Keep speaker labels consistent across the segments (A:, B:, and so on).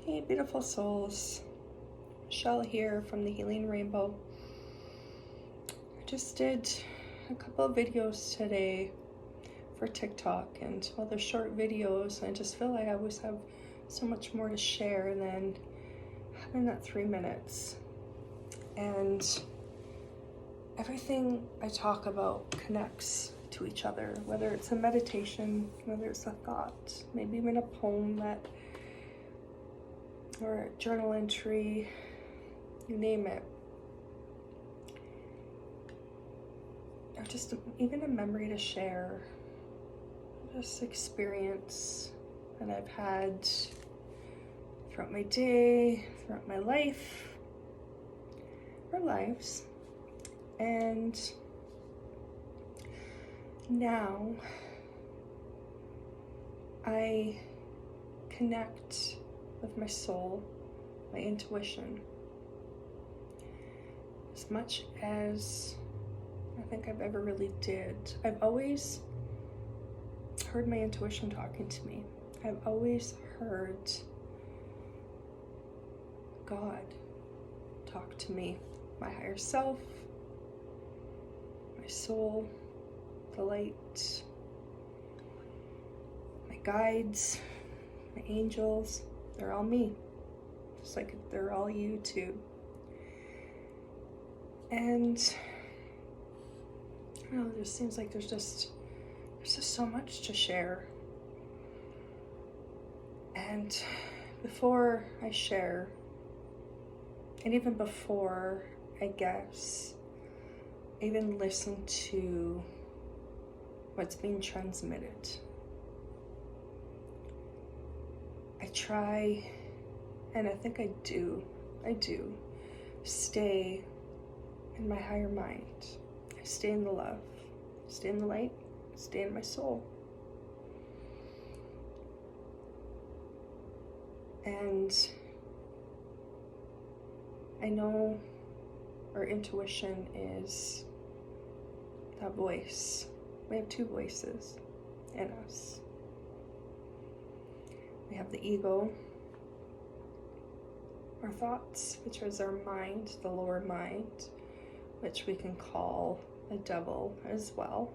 A: Hey, beautiful souls. Michelle here from the Healing Rainbow. I just did a couple of videos today for TikTok, and well, they're short videos. I just feel like I always have so much more to share than having that 3 minutes. And everything I talk about connects to each other, whether it's a meditation, whether it's a thought, maybe even a poem or a journal entry, you name it. Or just even a memory to share, this experience that I've had throughout my day, throughout my life, or lives. And now I connect with my soul, my intuition, as much as I think I've ever really did. I've always heard my intuition talking to me. I've always heard God talk to me, my higher self, my soul, the light, my guides, my angels. They're all me, just like they're all you too. And I don't know, it just seems like there's just so much to share. And before I share, and even before I guess, even listen to what's being transmitted, I try, and I think I do stay in my higher mind. I stay in the love, stay in the light, stay in my soul. And I know our intuition is that voice. We have two voices in us. We have the ego, our thoughts, which is our mind, the lower mind, which we can call the devil as well.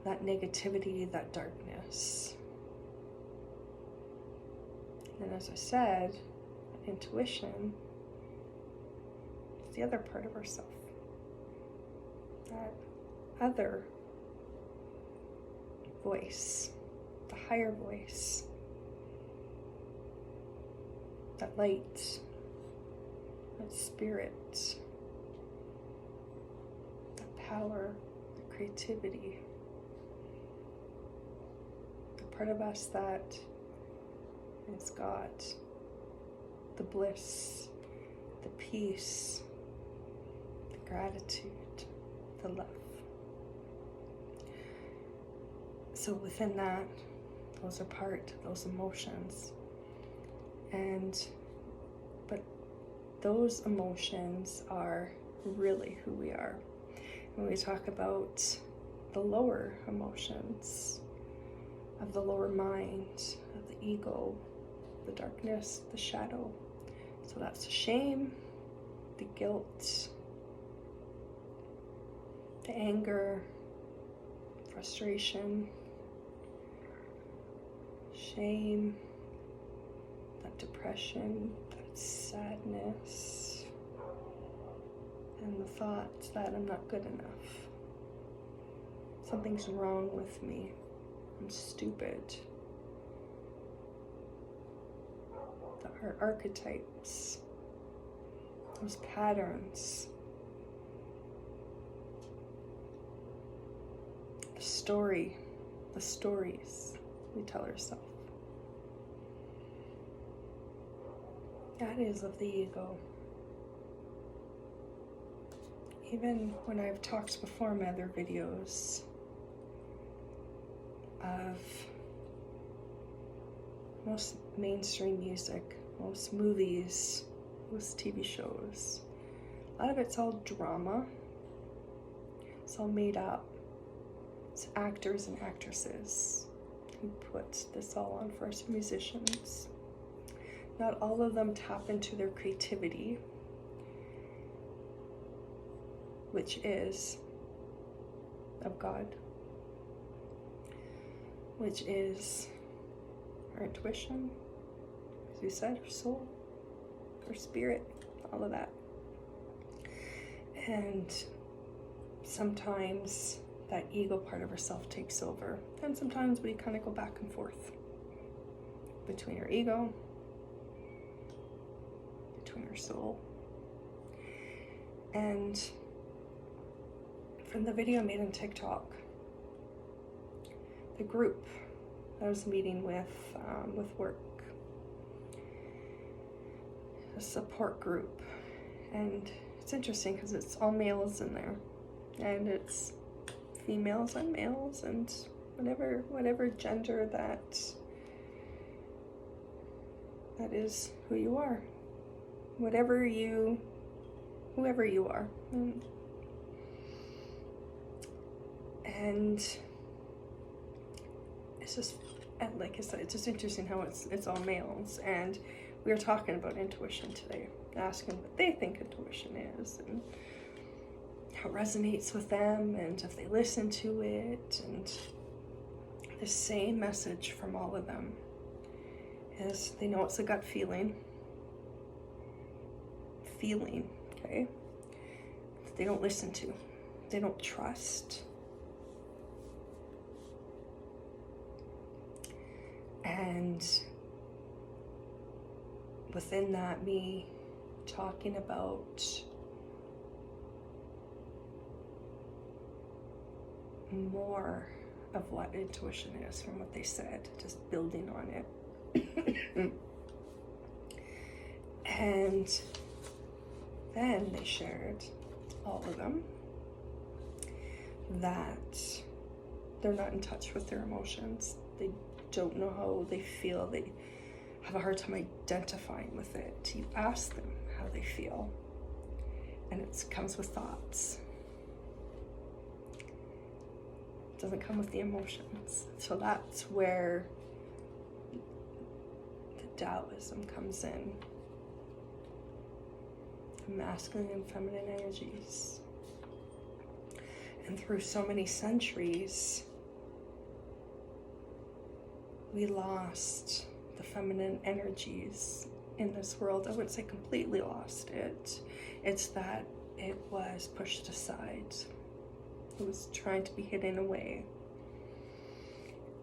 A: That negativity, that darkness. And as I said, intuition is the other part of ourself. That other voice, the higher voice, that light, that spirit, that power, the creativity, the part of us that is God, the bliss, the peace, the gratitude, the love. So within that, those are part, those emotions. But those emotions are really who we are. When we talk about the lower emotions of the lower mind, of the ego, the darkness, the shadow. So that's the shame, the guilt, the anger, frustration, shame, that depression, that sadness, and the thought that I'm not good enough. Something's wrong with me. I'm stupid. Our archetypes, those patterns, the stories we tell ourselves. That is of the ego. Even when I've talked before in my other videos of most mainstream music, most movies, most TV shows, a lot of it's all drama. It's all made up. It's actors and actresses who put this all on for us musicians. not all of them tap into their creativity, which is of God, which is our intuition, as you said, our soul, our spirit, all of that. And sometimes that ego part of ourself takes over, and sometimes we kind of go back and forth between our ego, between our soul. And from the video I made on TikTok, the group I was meeting with work, a support group, and it's interesting because it's all males in there, and it's females and males, and whatever gender that is who you are, whoever you are. And it's just, like I said, it's just interesting how it's all males. And we were talking about intuition today, asking what they think intuition is and how it resonates with them and if they listen to it. And the same message from all of them is they know it's a gut feeling, okay, that they don't listen to, they don't trust. And within that, me talking about more of what intuition is from what they said, just building on it. And then they shared, all of them, that they're not in touch with their emotions. They don't know how they feel. They have a hard time identifying with it. You ask them how they feel, and it comes with thoughts. It doesn't come with the emotions. So that's where the Taoism comes in. The masculine and feminine energies. And through so many centuries, we lost the feminine energies in this world. I wouldn't say completely lost it. It's that it was pushed aside. It was trying to be hidden away.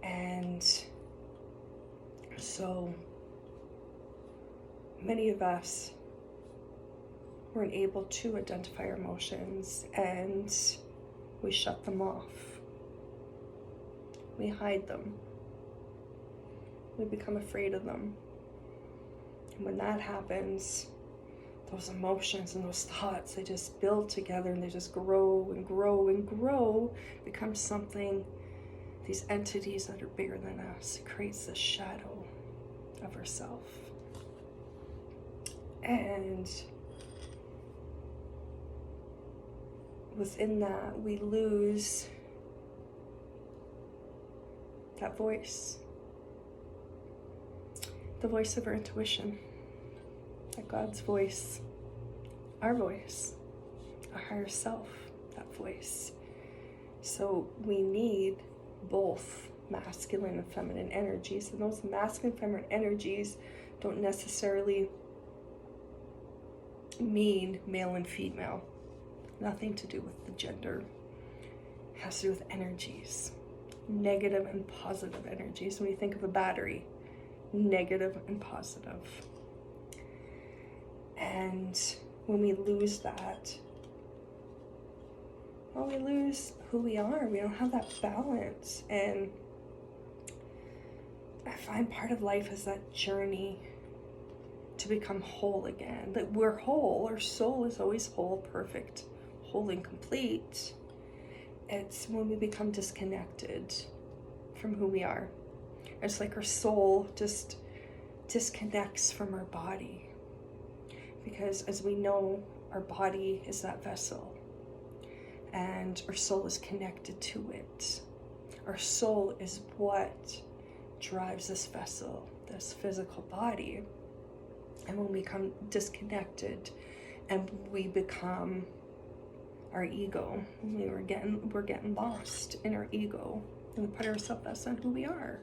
A: And so many of us weren't able to identify our emotions, and we shut them off. We hide them. We become afraid of them. And when that happens, those emotions and those thoughts, they just build together and they just grow and grow and grow, become something, these entities that are bigger than us. It creates this shadow of ourself. And within that, we lose that voice. The voice of our intuition, that God's voice, our voice, our higher self, that voice. So we need both masculine and feminine energies, and those masculine and feminine energies don't necessarily mean male and female. Nothing to do with the gender. It has to do with energies, negative and positive energies. When you think of a battery, negative and positive. And when we lose that, well, we lose who we are. We don't have that balance. And I find part of life is that journey to become whole again. That we're whole. Our soul is always whole, perfect, whole and complete. It's when we become disconnected from who we are. It's like our soul just disconnects from our body. Because as we know, our body is that vessel. And our soul is connected to it. Our soul is what drives this vessel, this physical body. And when we become disconnected and we become our ego, we're getting lost in our ego, and we put ourselves, that's not who we are.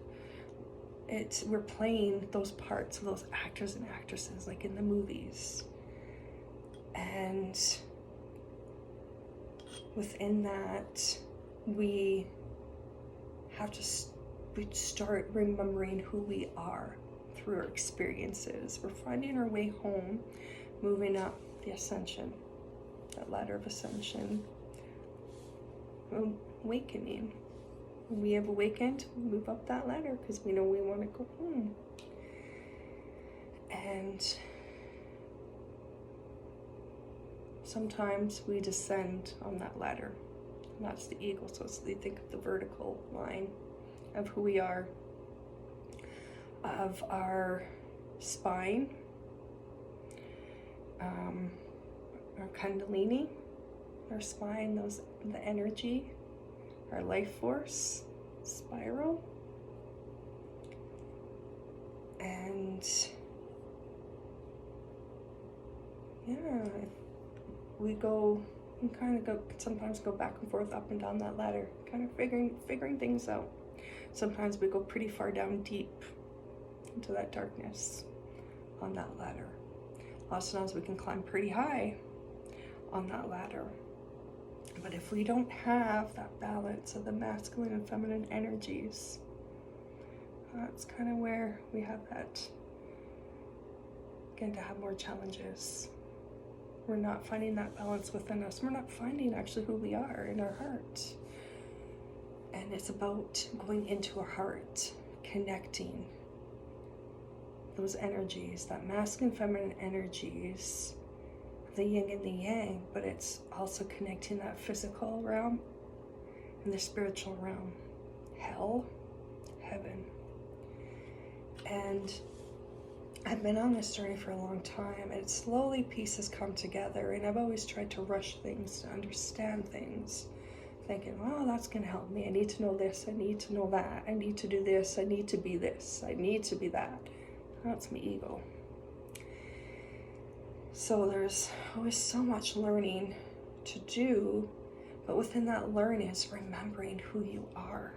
A: We're playing those parts of those actors and actresses like in the movies. And within that, we have to start remembering who we are through our experiences. We're finding our way home, moving up the ascension, that ladder of ascension, awakening. When we have awakened, we move up that ladder because we know we want to go home. And sometimes we descend on that ladder. And that's the ego. So you think of the vertical line of who we are, of our spine, our kundalini, our spine, the energy, our life force, spiral, and we sometimes go back and forth, up and down that ladder, kind of figuring things out. Sometimes we go pretty far down deep into that darkness on that ladder. Lots of times we can climb pretty high on that ladder. But if we don't have that balance of the masculine and feminine energies, that's kind of where we have that, again, to have more challenges. We're not finding that balance within us. We're not finding actually who we are in our heart. And it's about going into our heart, connecting those energies, that masculine, feminine energies, the yin and the yang, but it's also connecting that physical realm and the spiritual realm, hell, heaven. And I've been on this journey for a long time, and slowly pieces come together, and I've always tried to rush things, to understand things, thinking, well, that's going to help me. I need to know this, I need to know that, I need to do this, I need to be this, I need to be that. That's my ego. So there's always so much learning to do, but within that learning is remembering who you are.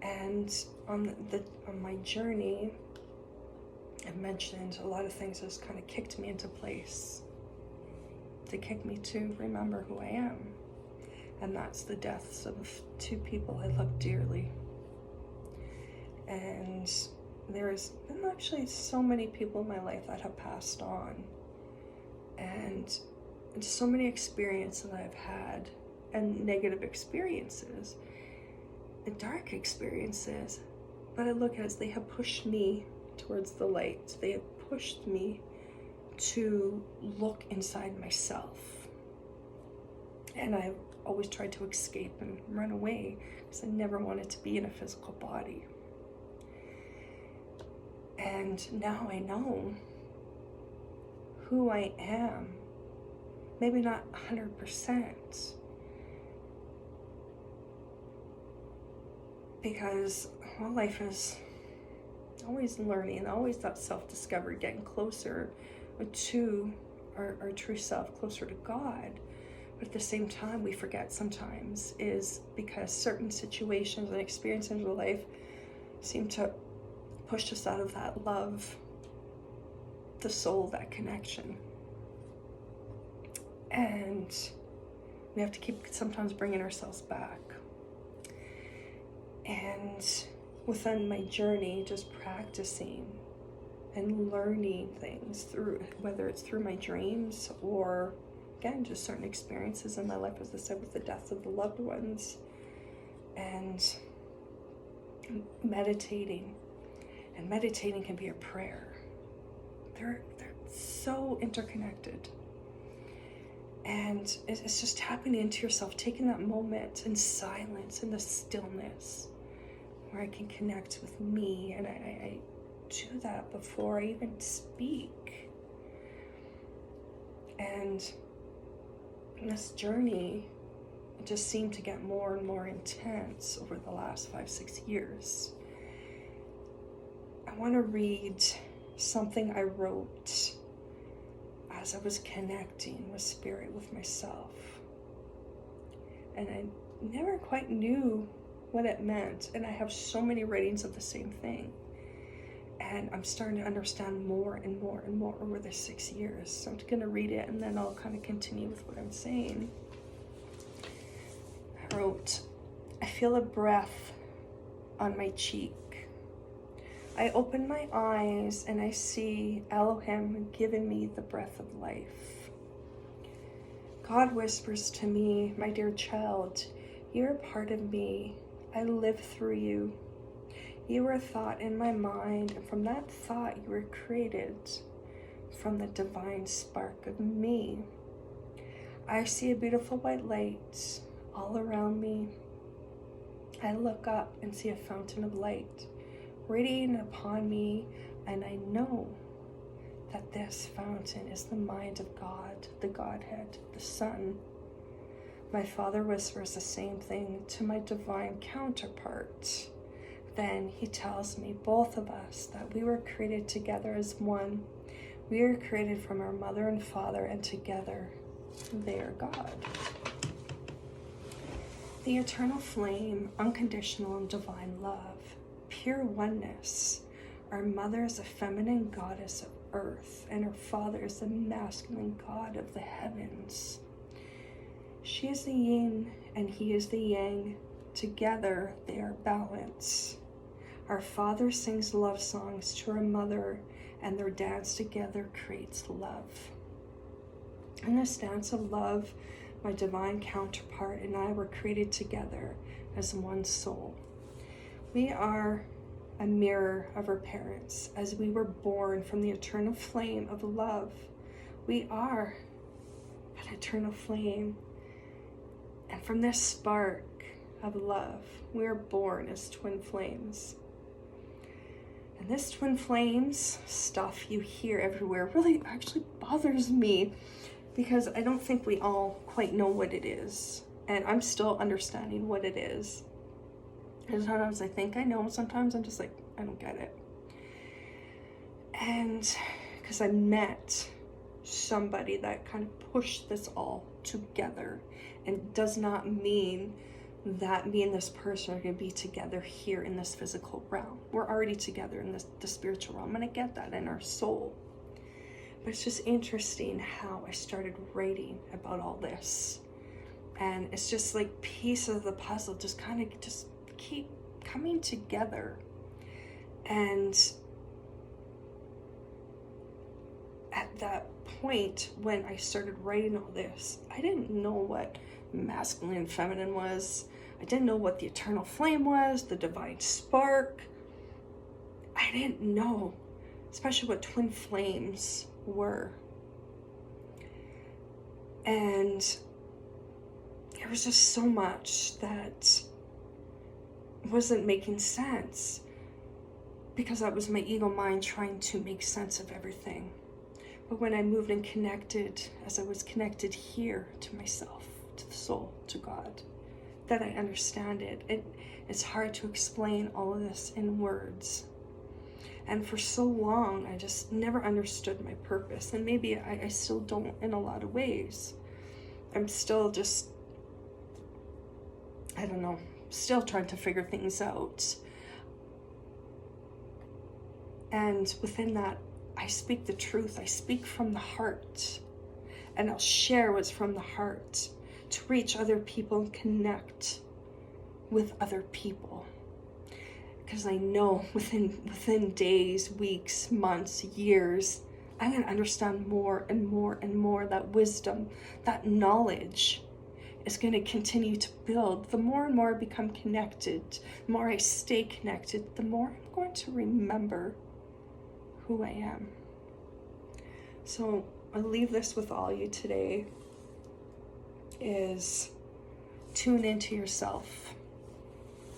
A: And on my journey, I've mentioned a lot of things that's kind of kicked me into place to kick me to remember who I am. And that's the deaths of 2 people I love dearly. And there's been actually so many people in my life that have passed on, and so many experiences that I've had, and negative experiences, and dark experiences, but I look at it as they have pushed me towards the light. They have pushed me to look inside myself, and I've always tried to escape and run away because I never wanted to be in a physical body. And now I know who I am. Maybe not 100%. Because life is always learning, always that self-discovery, getting closer to our true self, closer to God. But at the same time, we forget sometimes, is because certain situations and experiences in life seem to push us out of that love, the soul, that connection. And we have to keep sometimes bringing ourselves back. And within my journey, just practicing and learning things through, whether it's through my dreams or, again, just certain experiences in my life, as I said, with the deaths of the loved ones, and meditating. And meditating can be a prayer. They're so interconnected. And it's just tapping into yourself, taking that moment in silence, in the stillness, where I can connect with me. And I do that before I even speak. And this journey just seemed to get more and more intense over the last 5-6 years. I want to read something I wrote as I was connecting with spirit, with myself. And I never quite knew what it meant. And I have so many writings of the same thing. And I'm starting to understand more and more and more over the 6 years. So I'm going to read it and then I'll kind of continue with what I'm saying. I wrote, I feel a breath on my cheek. I open my eyes and I see Elohim giving me the breath of life. God whispers to me, my dear child, you're a part of me. I live through you. You were a thought in my mind, and from that thought you were created from the divine spark of me. I see a beautiful white light all around me. I look up and see a fountain of light radiating upon me, and I know that this fountain is the mind of God, the Godhead, the Son. My Father whispers the same thing to my divine counterpart. Then he tells me, both of us, that we were created together as one. We are created from our mother and father, and together they are God. The eternal flame, unconditional and divine love, pure oneness. Our mother is a feminine goddess of earth, and her father is the masculine god of the heavens. She is the yin, and he is the yang. Together they are balance. Our father sings love songs to our mother, and their dance together creates love. In this dance of love, my divine counterpart and I were created together as one soul. We are a mirror of our parents, as we were born from the eternal flame of love. We are an eternal flame, and from this spark of love, we are born as twin flames. And this twin flames stuff you hear everywhere really actually bothers me, because I don't think we all quite know what it is. And I'm still understanding what it is. And sometimes I think I know, sometimes I'm just like, I don't get it. And because I met somebody that kind of pushed this all together, and does not mean that me and this person are going to be together here in this physical realm. We're already together in the spiritual realm, and I get that in our soul. But it's just interesting how I started writing about all this. And it's just like pieces of the puzzle just kind of just keep coming together. And at that point when I started writing all this, I didn't know what masculine and feminine was. I didn't know what the eternal flame was, the divine spark. I didn't know, especially what twin flames were. And there was just so much that wasn't making sense, because that was my ego mind trying to make sense of everything. But when I moved and connected, as I was connected here to myself, to the soul, to God, that I understand it. It's hard to explain all of this in words. And for so long, I just never understood my purpose. And maybe I still don't in a lot of ways. I'm still just, I don't know, still trying to figure things out. And within that, I speak the truth. I speak from the heart. And I'll share what's from the heart to reach other people and connect with other people. Because I know within days, weeks, months, years, I'm going to understand more and more and more. That wisdom, that knowledge is going to continue to build. The more and more I become connected, the more I stay connected, the more I'm going to remember who I am. So I'll leave this with all you today, is tune into yourself.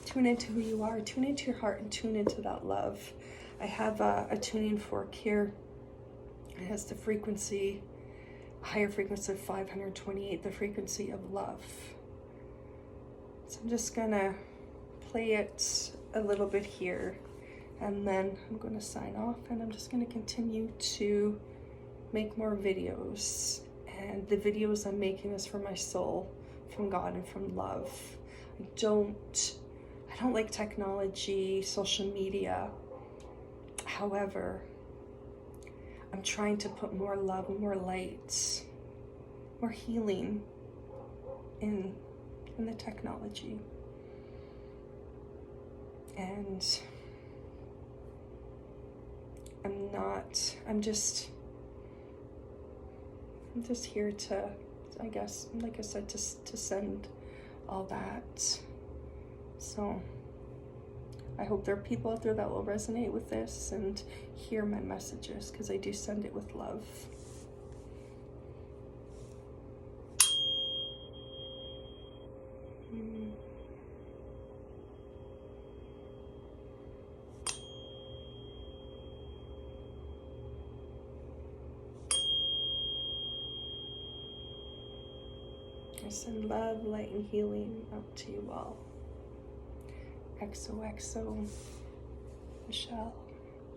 A: Tune into who you are, tune into your heart, and tune into that love. I have a tuning fork here. It has the frequency, higher frequency of 528, the frequency of love. So I'm just gonna play it a little bit here and then I'm going to sign off, and I'm just going to continue to make more videos. And the videos I'm making is for my soul, from God and from love. I don't like technology, social media. However, I'm trying to put more love, more light, more healing in the technology. And I'm just here to, I guess, like I said, to send all that. So I hope there are people out there that will resonate with this and hear my messages, because I do send it with love. I send love, light, and healing out to you all. XOXO, Michelle.